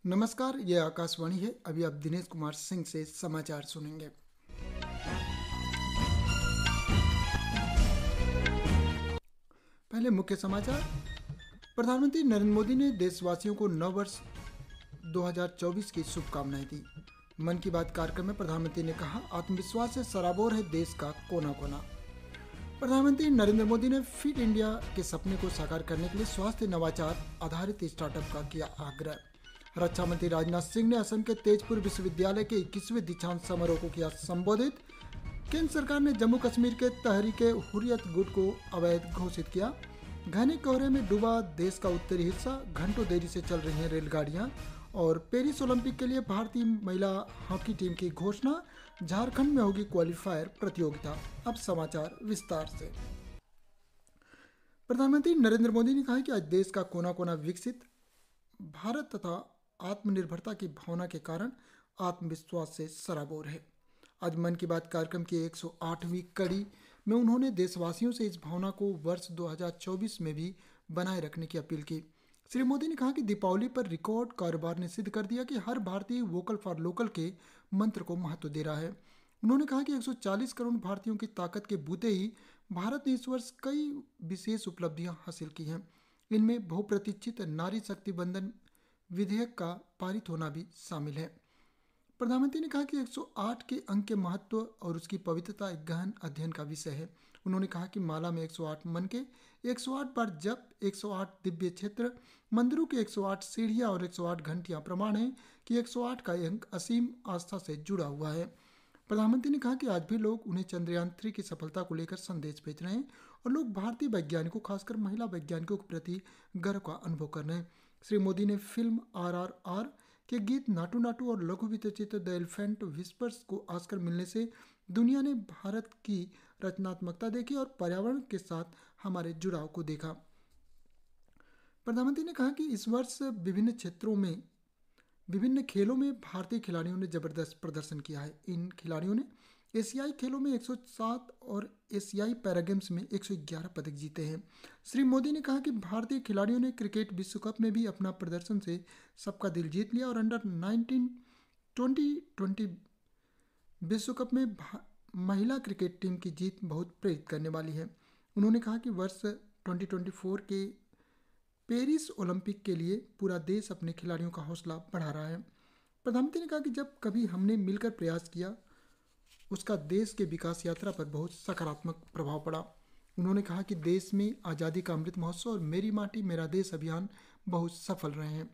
नमस्कार, ये आकाशवाणी है। अभी आप दिनेश कुमार सिंह से समाचार सुनेंगे। पहले मुख्य समाचार। प्रधानमंत्री नरेंद्र मोदी ने देशवासियों को नव वर्ष 2024 की शुभकामनाएं दी। मन की बात कार्यक्रम में प्रधानमंत्री ने कहा, आत्मविश्वास से सराबोर है देश का कोना कोना। प्रधानमंत्री नरेंद्र मोदी ने फिट इंडिया के सपने को साकार करने के लिए स्वास्थ्य नवाचार आधारित स्टार्टअप का किया आग्रह। रक्षा मंत्री राजनाथ सिंह ने असम के तेजपुर विश्वविद्यालय के 21वें दीक्षांत समारोह को किया संबोधित। केंद्र सरकार ने जम्मू कश्मीर के तहरीके हुर्रियत गुट को अवैध घोषित किया। घने कोहरे में डूबा देश का उत्तरी हिस्सा, घंटों देरी से चल रही हैं रेलगाड़ियां। और पेरिस ओलंपिक के लिए भारतीय महिला हॉकी टीम की घोषणा। झारखंड में होगी क्वालिफायर प्रतियोगिता। अब समाचार विस्तार से। प्रधानमंत्री नरेंद्र मोदी ने कहा है कि आज देश का कोना कोना विकसित भारत तथा आत्मनिर्भरता की भावना के कारण आत्मविश्वास से सराबोर है। आज मन की बात कार्यक्रम की 108वीं कड़ी में उन्होंने देशवासियों से इस भावना को वर्ष 2024 में भी बनाए रखने की अपील की। श्री मोदी ने कहा कि दीपावली पर रिकॉर्ड कारोबार ने सिद्ध कर दिया कि हर भारतीय वोकल फॉर लोकल के मंत्र को महत्व दे रहा है। उन्होंने कहा कि 140 करोड़ भारतीयों की ताकत के बूते ही भारत ने इस वर्ष कई विशेष उपलब्धियां हासिल की हैं। इनमें बहुप्रतीक्षित नारी शक्ति बंधन विधेयक का पारित होना भी शामिल है। प्रधानमंत्री ने कहा कि 108 के अंक के महत्व और उसकी पवित्रता एक गहन अध्ययन का विषय है। उन्होंने कहा कि माला में 108 मन के 108 बार जप, 108 दिव्य क्षेत्र, मंदिरों की 108 सीढ़ियां और 108 घंटियां प्रमाण है कि 108 का अंक असीम आस्था से जुड़ा हुआ है। प्रधानमंत्री ने कहा कि आज भी लोग उन्हें चंद्रयान 3 की सफलता को लेकर संदेश भेज रहे हैं और लोग भारतीय वैज्ञानिकों, खासकर महिला वैज्ञानिकों के प्रति गर्व का अनुभव कर रहे हैं। श्री मोदी ने फिल्म RRR के गीत नाटू नाटू और लघु चित्र द एलिफेंट विस्पर्स को ऑस्कर मिलने से दुनिया ने भारत की रचनात्मकता देखी और पर्यावरण के साथ हमारे जुड़ाव को देखा। प्रधानमंत्री ने कहा कि इस वर्ष विभिन्न खेलों में भारतीय खिलाड़ियों ने जबरदस्त प्रदर्शन किया है। इन खिलाड़ियों ने एशियाई खेलों में 107 और एशियाई पैरा गेम्स में 111 पदक जीते हैं। श्री मोदी ने कहा कि भारतीय खिलाड़ियों ने क्रिकेट विश्व कप में भी अपना प्रदर्शन से सबका दिल जीत लिया और अंडर 19 2020 विश्व कप में महिला क्रिकेट टीम की जीत बहुत प्रेरित करने वाली है। उन्होंने कहा कि वर्ष 2024 के पेरिस ओलंपिक के लिए पूरा देश अपने खिलाड़ियों का हौसला बढ़ा रहा है। प्रधानमंत्री ने कहा कि जब कभी हमने मिलकर प्रयास किया उसका देश के विकास यात्रा पर बहुत सकारात्मक प्रभाव पड़ा। उन्होंने कहा कि देश में आज़ादी का अमृत महोत्सव और मेरी माटी मेरा देश अभियान बहुत सफल रहे हैं।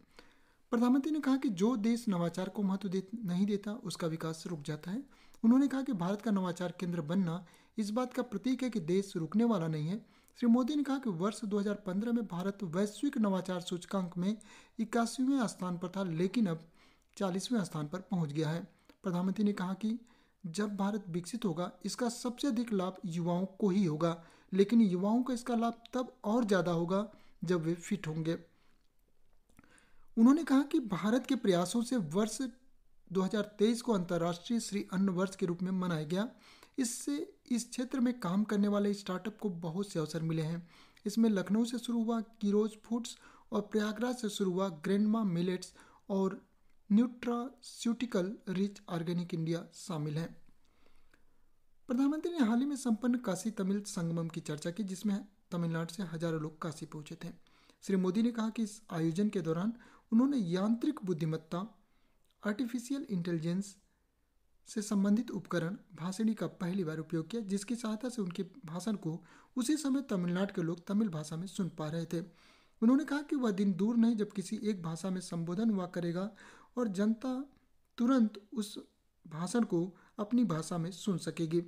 प्रधानमंत्री ने कहा कि जो देश नवाचार को महत्व नहीं देता उसका विकास रुक जाता है। उन्होंने कहा कि भारत का नवाचार केंद्र बनना इस बात का प्रतीक है कि देश रुकने वाला नहीं है। श्री मोदी ने कहा कि वर्ष 2015 में भारत वैश्विक नवाचार सूचकांक में 81वें स्थान पर था, लेकिन अब 40वें स्थान पर पहुंच गया है। प्रधानमंत्री ने कहा कि जब भारत विकसित होगा इसका सबसे अधिक लाभ युवाओं को ही होगा, लेकिन युवाओं को इसका लाभ तब और ज़्यादा होगा जब वे फिट होंगे। उन्होंने कहा कि भारत के प्रयासों से वर्ष 2023 को अंतर्राष्ट्रीय श्री अन्न वर्ष के रूप में मनाया गया। इससे इस क्षेत्र में काम करने वाले स्टार्टअप को बहुत से अवसर मिले हैं। इसमें लखनऊ से शुरू हुआ कीरोज फूड्स और प्रयागराज से शुरू हुआ ग्रैंडमा मिलेट्स और न्यूट्रास्यूटिकल रिच ऑर्गेनिक इंडिया शामिल है। प्रधानमंत्री ने हाल ही में संपन्न काशी तमिल संगमम की चर्चा की, जिसमें तमिलनाडु से हजारों लोग काशी पहुंचे थे। श्री मोदी ने कहा कि इस आयोजन के दौरान उन्होंने यांत्रिक बुद्धिमत्ता आर्टिफिशियल इंटेलिजेंस से संबंधित उपकरण भाषिणी का पहली बार उपयोग किया, जिसकी सहायता से उनके भाषण को उसी समय तमिलनाडु के लोग तमिल भाषा में सुन पा रहे थे। उन्होंने कहा कि वह दिन दूर नहीं जब किसी एक भाषा में संबोधन हुआ करेगा और जनता तुरंत उस भाषण को अपनी भाषा में सुन सकेगी।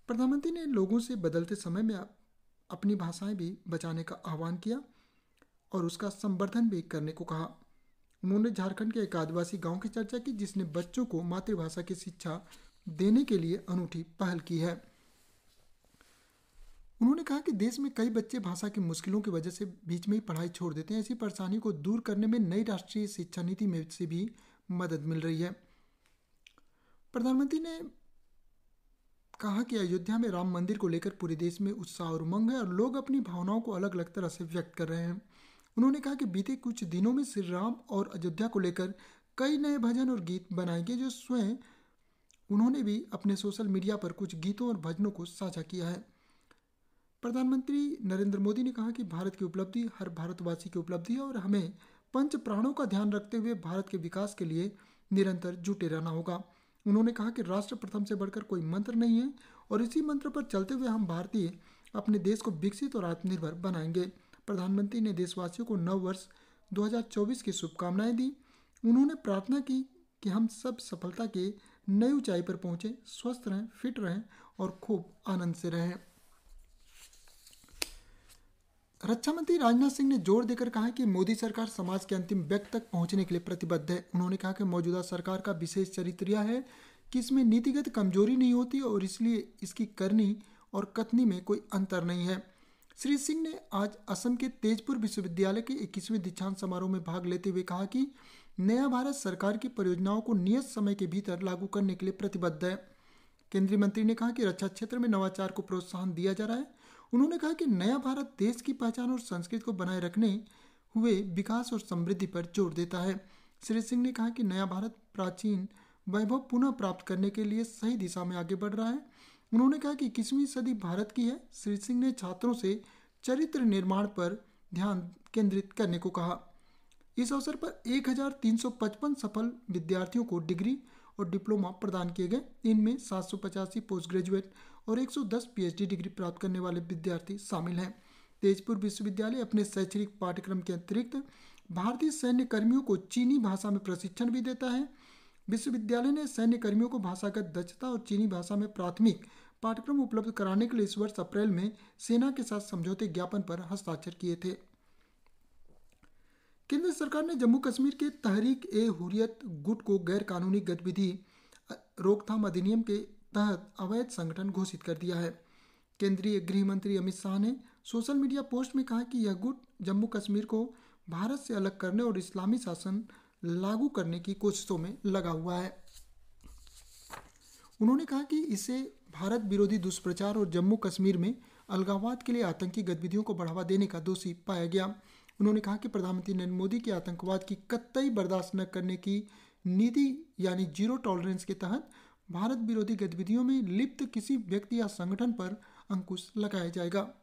प्रधानमंत्री ने लोगों से बदलते समय में अपनी भाषाएं भी बचाने का आह्वान किया और उसका संवर्धन भी करने को कहा। उन्होंने झारखंड के एक आदिवासी गांव की चर्चा की, जिसने बच्चों को मातृभाषा की शिक्षा देने के लिए अनूठी पहल की है। उन्होंने कहा कि देश में कई बच्चे भाषा की मुश्किलों की वजह से बीच में ही पढ़ाई छोड़ देते हैं। ऐसी परेशानी को दूर करने में नई राष्ट्रीय शिक्षा नीति में से भी मदद मिल रही है। प्रधानमंत्री ने कहा कि अयोध्या में राम मंदिर को लेकर पूरे देश में उत्साह और उमंग है और लोग अपनी भावनाओं को अलग अलग तरह से व्यक्त कर रहे हैं। उन्होंने कहा कि बीते कुछ दिनों में श्री राम और अयोध्या को लेकर कई नए भजन और गीत बनाए गए, जो स्वयं उन्होंने भी अपने सोशल मीडिया पर कुछ गीतों और भजनों को साझा किया है। प्रधानमंत्री नरेंद्र मोदी ने कहा कि भारत की उपलब्धि हर भारतवासी की उपलब्धि है और हमें पंच प्राणों का ध्यान रखते हुए भारत के विकास के लिए निरंतर जुटे रहना होगा। उन्होंने कहा कि राष्ट्र प्रथम से बढ़कर कोई मंत्र नहीं है और इसी मंत्र पर चलते हुए हम भारतीय अपने देश को विकसित और आत्मनिर्भर बनाएंगे। प्रधानमंत्री ने देशवासियों को नव वर्ष 2024 की शुभकामनाएं दी। उन्होंने प्रार्थना की कि हम सब सफलता के नई ऊंचाई पर पहुंचे, स्वस्थ रहें, फिट रहें और खूब आनंद से रहें। रक्षा मंत्री राजनाथ सिंह ने जोर देकर कहा कि मोदी सरकार समाज के अंतिम व्यक्ति तक पहुंचने के लिए प्रतिबद्ध है। उन्होंने कहा कि मौजूदा सरकार का विशेष चरित्र यह है कि इसमें नीतिगत कमजोरी नहीं होती और इसलिए इसकी करनी और कथनी में कोई अंतर नहीं है। श्री सिंह ने आज असम के तेजपुर विश्वविद्यालय के 21वें दीक्षांत समारोह में भाग लेते हुए कहा कि नया भारत सरकार की परियोजनाओं को नियत समय के भीतर लागू करने के लिए प्रतिबद्ध है। केंद्रीय मंत्री ने कहा कि रक्षा क्षेत्र में नवाचार को प्रोत्साहन दिया जा रहा है। उन्होंने कहा कि नया भारत देश की पहचान और संस्कृति को बनाए रखने हुए विकास और समृद्धि पर जोर देता है। श्री सिंह ने कहा कि नया भारत प्राचीन वैभव पुनः प्राप्त करने के लिए सही दिशा में आगे बढ़ रहा है। उन्होंने कहा कि 21वीं सदी भारत की है। श्री सिंह ने छात्रों से चरित्र निर्माण पर ध्यान केंद्रित करने को कहा। इस अवसर पर 1355 सफल विद्यार्थियों को डिग्री और डिप्लोमा प्रदान किए गए। इनमें 785 पोस्ट ग्रेजुएट और 110 पीएचडी डिग्री प्राप्त करने वाले विद्यार्थी शामिल हैं। तेजपुर विश्वविद्यालय अपने शैक्षणिक पाठ्यक्रम के अतिरिक्त भारतीय सैन्य कर्मियों को चीनी भाषा में प्रशिक्षण भी देता है। विश्वविद्यालय ने सैन्य कर्मियों को भाषागत दक्षता और चीनी भाषा में प्राथमिक पाठ्यक्रम उपलब्ध कराने के लिए इस वर्ष अप्रैल में सेना के साथ समझौते ज्ञापन पर हस्ताक्षर किए थे। केंद्र सरकार ने जम्मू कश्मीर के तहरीक ए हुरियत गुट को गैर कानूनी गतिविधि रोकथाम अधिनियम के तहत अवैध संगठन घोषित कर दिया है। केंद्रीय गृह मंत्री अमित शाह ने सोशल मीडिया पोस्ट में कहा कि यह गुट जम्मू कश्मीर को भारत से अलग करने और इस्लामी शासन लागू करने की कोशिशों में लगा हुआ है। उन्होंने कहा कि इसे भारत विरोधी दुष्प्रचार और जम्मू कश्मीर में अलगाववाद के लिए आतंकी गतिविधियों को बढ़ावा देने का दोषी पाया गया। उन्होंने कहा कि प्रधानमंत्री नरेंद्र मोदी की आतंकवाद की कतई बर्दाश्त न करने की नीति यानी जीरो टॉलरेंस के तहत भारत विरोधी गतिविधियों में लिप्त किसी व्यक्ति या संगठन पर अंकुश लगाया जाएगा।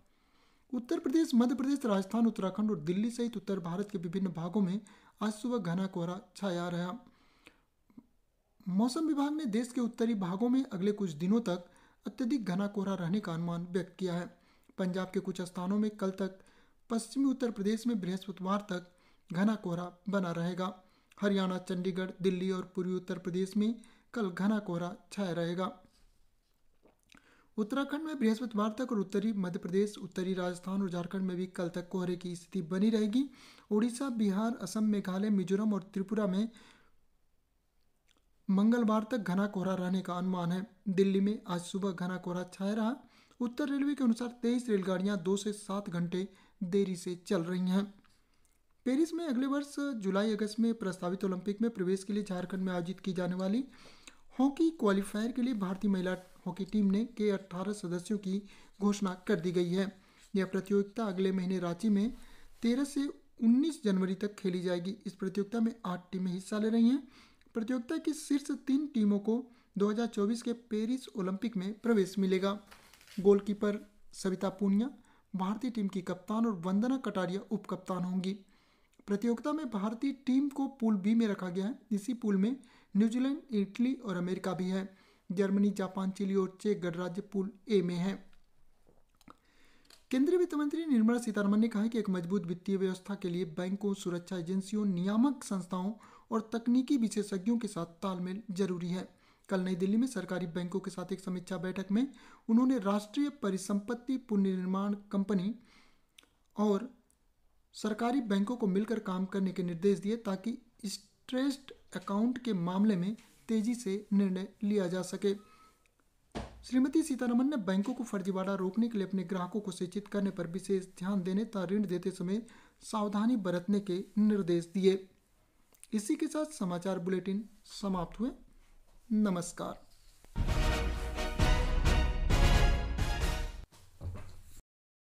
उत्तर प्रदेश, मध्य प्रदेश, राजस्थान, उत्तराखंड और दिल्ली सहित उत्तर भारत के विभिन्न भागों में आज सुबह घना कोहरा छाया रहा। मौसम विभाग ने देश के उत्तरी भागों में अगले कुछ दिनों तक अत्यधिक घना कोहरा रहने का अनुमान व्यक्त किया है। पंजाब के कुछ स्थानों में कल तक, पश्चिमी उत्तर प्रदेश में बृहस्पतिवार तक घना कोहरा बना रहेगा। हरियाणा, चंडीगढ़, दिल्ली और पूर्वी उत्तर प्रदेश में कल घना कोहरा छाया रहेगा। उत्तराखंड में बृहस्पतिवार तक और उत्तरी मध्य प्रदेश, उत्तरी राजस्थान और झारखंड में भी कल तक कोहरे की स्थिति बनी रहेगी। उड़ीसा, बिहार, असम, मेघालय, मिजोरम और त्रिपुरा में मंगलवार तक घना कोहरा रहने का अनुमान है। दिल्ली में आज सुबह घना कोहरा छाया रहा। उत्तर रेलवे के अनुसार 23 रेलगाड़ियां 2 से 7 घंटे देरी से चल रही हैं। पेरिस में अगले वर्ष जुलाई-अगस्त में प्रस्तावित ओलंपिक में प्रवेश के लिए झारखंड में आयोजित की जाने वाली हॉकी क्वालिफायर के लिए भारतीय महिला हॉकी टीम ने के 18 सदस्यों की घोषणा कर दी गई है। यह प्रतियोगिता अगले महीने रांची में 13 से 19 जनवरी तक खेली जाएगी। इस प्रतियोगिता में 8 टीमें हिस्सा ले रही हैं। प्रतियोगिता की शीर्ष 3 टीमों को 2024 के पेरिस ओलंपिक में प्रवेश मिलेगा। गोलकीपर सविता पूनिया भारतीय टीम की कप्तान और वंदना कटारिया उप कप्तान होंगी। प्रतियोगिता में भारतीय टीम को पूल बी में रखा गया है। इसी पूल में न्यूजीलैंड, इटली और अमेरिका भी है। जर्मनी, जापान, चिली और चेक गणराज्य पूल ए में है। केंद्रीय वित्त मंत्री निर्मला सीतारमण ने कहा कि एक मजबूत वित्तीय व्यवस्था के लिए बैंकों, सुरक्षा एजेंसियों, नियामक संस्थाओं और तकनीकी विशेषज्ञों के साथ तालमेल जरूरी है। कल नई दिल्ली में सरकारी बैंकों के साथ एक समीक्षा बैठक में उन्होंने राष्ट्रीय परिसंपत्ति पुनर्निर्माण कंपनी और सरकारी बैंकों को मिलकर काम करने के निर्देश दिए ताकि स्ट्रेस्ड अकाउंट के मामले में तेजी से निर्णय लिया जा सके। श्रीमती सीतारमण ने बैंकों को फर्जीवाड़ा रोकने के लिए अपने ग्राहकों को शिक्षित करने पर विशेष ध्यान देने तथा ऋण देते समय सावधानी बरतने के निर्देश दिए। इसी के साथ समाचार बुलेटिन समाप्त हुए। नमस्कार।